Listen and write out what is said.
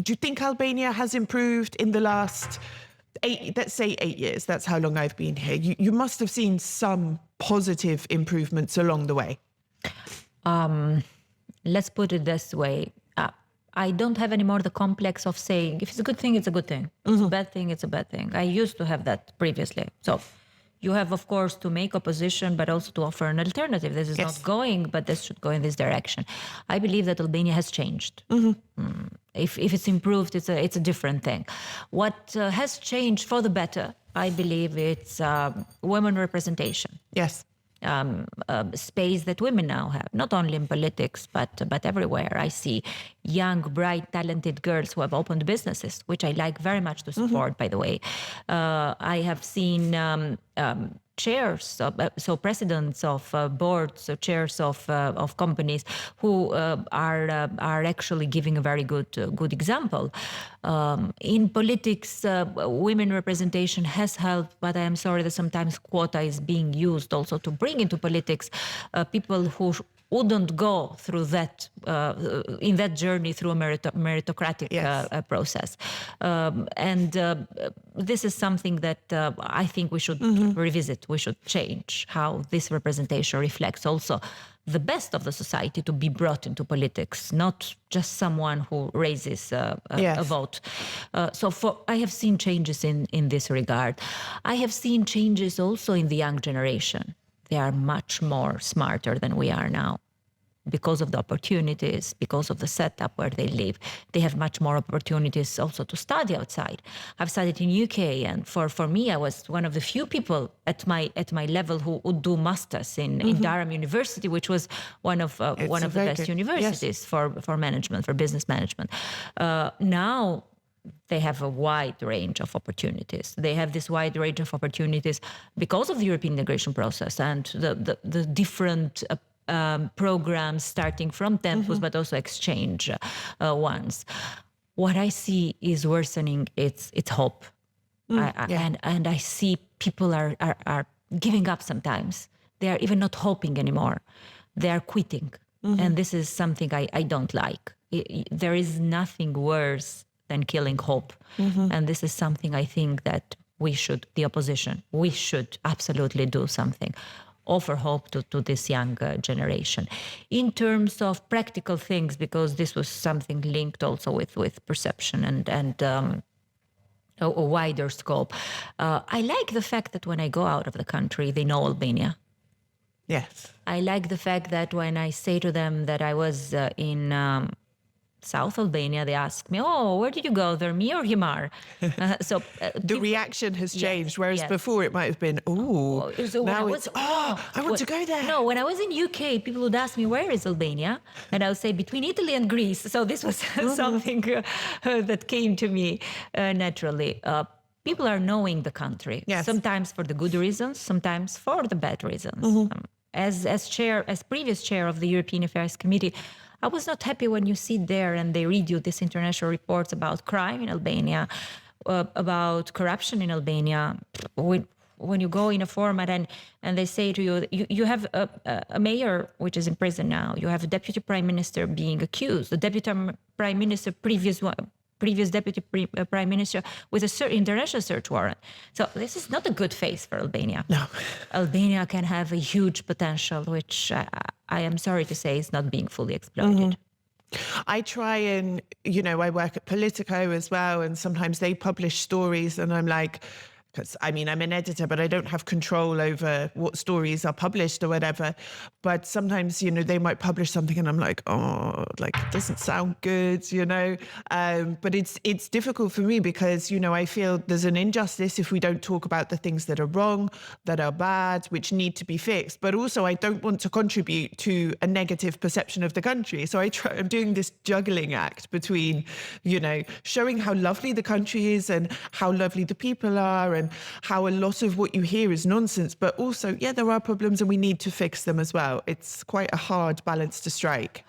do you think Albania has improved in the last let's say 8 years? That's how long I've been here. You must have seen some positive improvements along the way. Let's put it this way. I don't have anymore the complex of saying, if it's a good thing, it's a good thing. If it's a bad thing, it's a bad thing. I used to have that previously. So you have, of course, to make opposition, but also to offer an alternative. This is not going, but this should go in this direction. I believe that Albania has changed. If it's improved, it's a different thing. What has changed for the better, I believe it's women representation. Yes. Space that women now have, not only in politics, but everywhere. I see young, bright, talented girls who have opened businesses, which I like very much to support, by the way. I have seen chairs, so presidents of boards, so chairs of companies who are actually giving a very good example. In politics, women representation has helped, but I am sorry that sometimes quota is being used also to bring into politics people who wouldn't go through that in that journey through a meritocratic process. And this is something that I think we should revisit. We should change how this representation reflects also the best of the society to be brought into politics, not just someone who raises a vote. So I have seen changes in this regard. I have seen changes also in the young generation. They are much more smarter than we are now because of the opportunities, because of the setup where they live. They have much more opportunities also to study outside. I've studied in UK, and for me, I was one of the few people at my level who would do masters in Durham University, which was one of the best universities for management, for business management. Now they have a wide range of opportunities. They have this wide range of opportunities because of the European integration process and the different programs starting from tempus, but also exchange ones. What I see is worsening. It's hope, and I see people are giving up sometimes. They are even not hoping anymore. They are quitting, and this is something I don't like. There is nothing worse than killing hope. And this is something I think that we should, the opposition, we should absolutely do something, offer hope to this young generation. In terms of practical things, because this was something linked also with perception and a wider scope, I like the fact that when I go out of the country, they know Albania. Yes. I like the fact that when I say to them that I was in South Albania, they ask me, "Oh, where did you go there, me or Himar?" So the reaction has changed, whereas before it might have been, "Oh, so now it's I want to go there." No, when I was in UK, people would ask me, "Where is Albania?" And I would say, "Between Italy and Greece." So this was something that came to me naturally. People are knowing the country, sometimes for the good reasons, sometimes for the bad reasons. As previous chair of the European Affairs Committee, I was not happy when you sit there and they read you these international reports about crime in Albania, about corruption in Albania. When you go in a format and they say to you, you have a mayor which is in prison now, you have a deputy prime minister being accused, the deputy prime minister, previous deputy prime minister with a international search warrant. So this is not a good face for Albania. No. Albania can have a huge potential, which I am sorry to say is not being fully exploited. I try and, I work at Politico as well, and sometimes they publish stories and I'm like, because I'm an editor, but I don't have control over what stories are published or whatever. But sometimes, they might publish something and I'm like, oh, it doesn't sound good, But it's difficult for me because, I feel there's an injustice if we don't talk about the things that are wrong, that are bad, which need to be fixed. But also I don't want to contribute to a negative perception of the country. So I'm doing this juggling act between, showing how lovely the country is and how lovely the people are and how a lot of what you hear is nonsense, but also, there are problems and we need to fix them as well. It's quite a hard balance to strike.